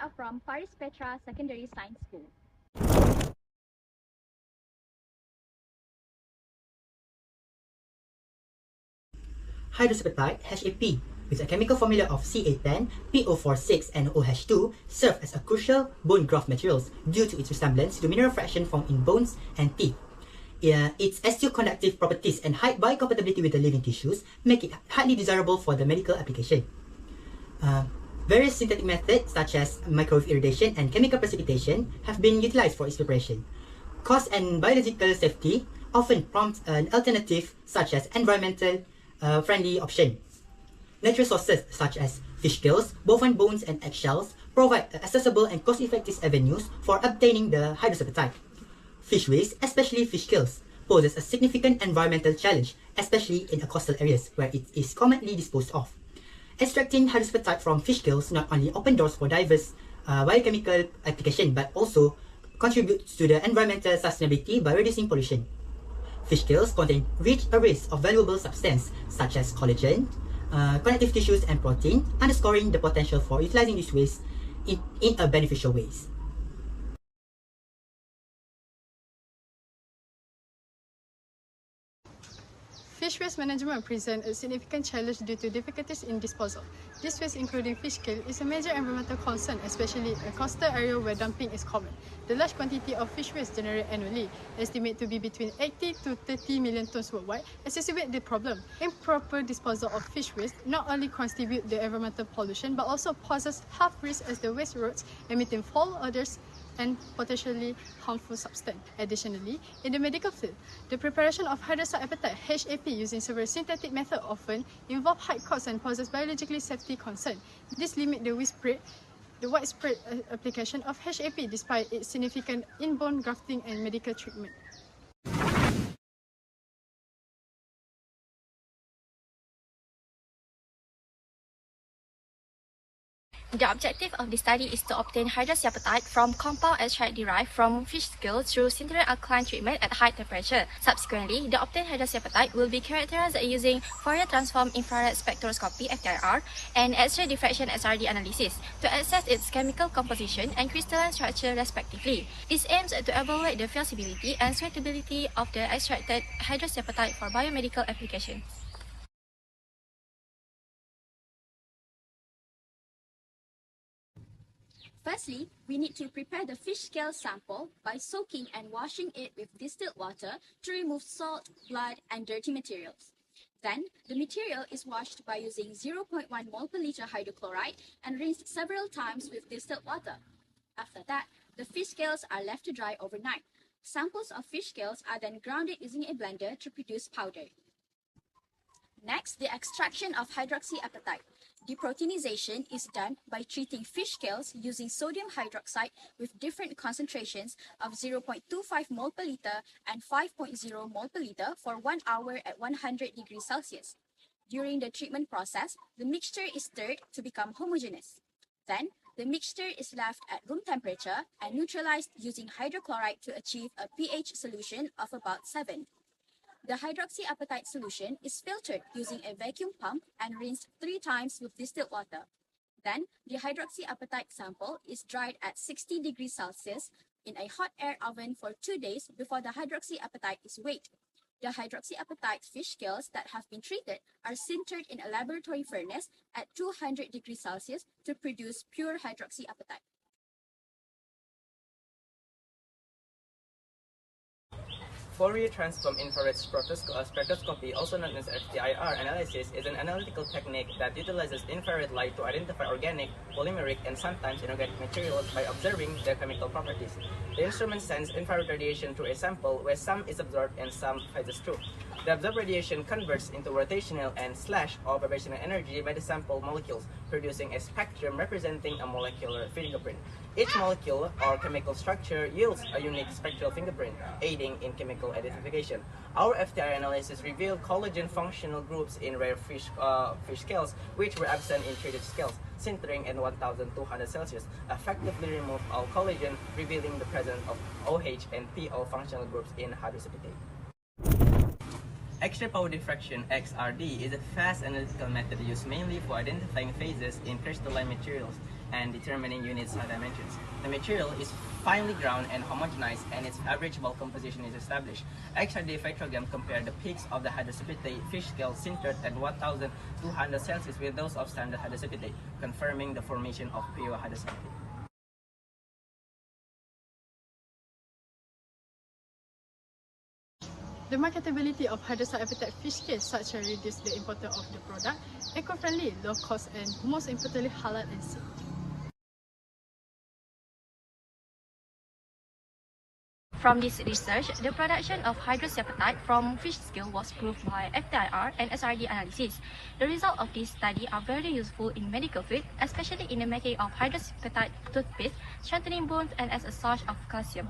are from Faris Petra Secondary Science School. Hydroxyapatite HAP with a chemical formula of Ca10, PO46 and OH2 serve as a crucial bone graft materials due to its resemblance to mineral fraction found in bones and teeth. Its osteoconductive properties and high biocompatibility with the living tissues make it highly desirable for the medical application. Various synthetic methods such as microwave irradiation and chemical precipitation have been utilized for its preparation. Cost and biological safety often prompt an alternative such as environmental friendly option. Natural sources such as fish scales, bovine bones, and eggshells provide accessible and cost-effective avenues for obtaining the hydroxyapatite. Fish waste, especially fish scales, poses a significant environmental challenge, especially in coastal areas where it is commonly disposed of. Extracting hydroxyapatite from fish scales not only opens doors for diverse biochemical application but also contributes to the environmental sustainability by reducing pollution. Fish scales contain rich arrays of valuable substances such as collagen, connective tissues, and protein, underscoring the potential for utilizing this waste in a beneficial ways. Fish waste management presents a significant challenge due to difficulties in disposal. This waste, including fish scale, is a major environmental concern, especially in a coastal area where dumping is common. The large quantity of fish waste generated annually, estimated to be between 80 to 30 million tons worldwide, exacerbate the problem. Improper disposal of fish waste not only contributes to environmental pollution but also poses health risks as the waste roads, emitting foul odors and potentially harmful substance. Additionally, in the medical field, the preparation of hydroxyapatite HAP using several synthetic methods often involve high costs and poses biologically safety concern. This limits the widespread application of HAP despite its significant in-bone grafting and medical treatment. The objective of the study is to obtain hydroxyapatite from compound extract derived from fish scales through sintered alkaline treatment at high temperature. Subsequently, the obtained hydroxyapatite will be characterized using Fourier transform infrared spectroscopy (FTIR) and X-ray diffraction (XRD) analysis to assess its chemical composition and crystalline structure respectively. This aims to evaluate the feasibility and suitability of the extracted hydroxyapatite for biomedical applications. Firstly, we need to prepare the fish scale sample by soaking and washing it with distilled water to remove salt, blood, and dirty materials. Then, the material is washed by using 0.1 mol per liter hydrochloride and rinsed several times with distilled water. After that, the fish scales are left to dry overnight. Samples of fish scales are then grounded using a blender to produce powder. Next, the extraction of hydroxyapatite. Deproteinization is done by treating fish scales using sodium hydroxide with different concentrations of 0.25 mol per liter and 5.0 mol per liter for 1 hour at 100 degrees Celsius. During the treatment process, the mixture is stirred to become homogeneous. Then, the mixture is left at room temperature and neutralized using hydrochloride to achieve a pH solution of about 7. The hydroxyapatite solution is filtered using a vacuum pump and rinsed 3 times with distilled water. Then, the hydroxyapatite sample is dried at 60 degrees Celsius in a hot air oven for 2 days before the hydroxyapatite is weighed. The hydroxyapatite fish scales that have been treated are sintered in a laboratory furnace at 200 degrees Celsius to produce pure hydroxyapatite. Fourier transform infrared spectroscopy, also known as FTIR analysis, is an analytical technique that utilizes infrared light to identify organic, polymeric, and sometimes inorganic materials by observing their chemical properties. The instrument sends infrared radiation to a sample where some is absorbed and some passes through. The absorbed radiation converts into rotational and or vibrational energy by the sample molecules, producing a spectrum representing a molecular fingerprint. Each molecule or chemical structure yields a unique spectral fingerprint, aiding in chemical identification. Our FTIR analysis revealed collagen functional groups in rare fish scales, which were absent in treated scales. Sintering at 1200 Celsius effectively removed all collagen, revealing the presence of OH and PO functional groups in hydroxyapatite. X-ray power diffraction (XRD) is a fast analytical method used mainly for identifying phases in crystalline materials. and determining units dimensions. The material is finely ground and homogenized, and its average bulk composition is established. XRD spectrogram compared the peaks of the hydroxyapatite fish scale sintered at 1200 Celsius with those of standard hydroxyapatite, confirming the formation of pure hydroxyapatite. The marketability of hydroxyapatite fish scales such as reduce the importance of the product, eco-friendly, low cost, and most importantly halal and safe. From this research, the production of hydroxyapatite from fish scale was proved by FTIR and SRD analysis. The results of this study are very useful in medical field, especially in the making of hydroxyapatite toothpaste, strengthening bones, and as a source of calcium.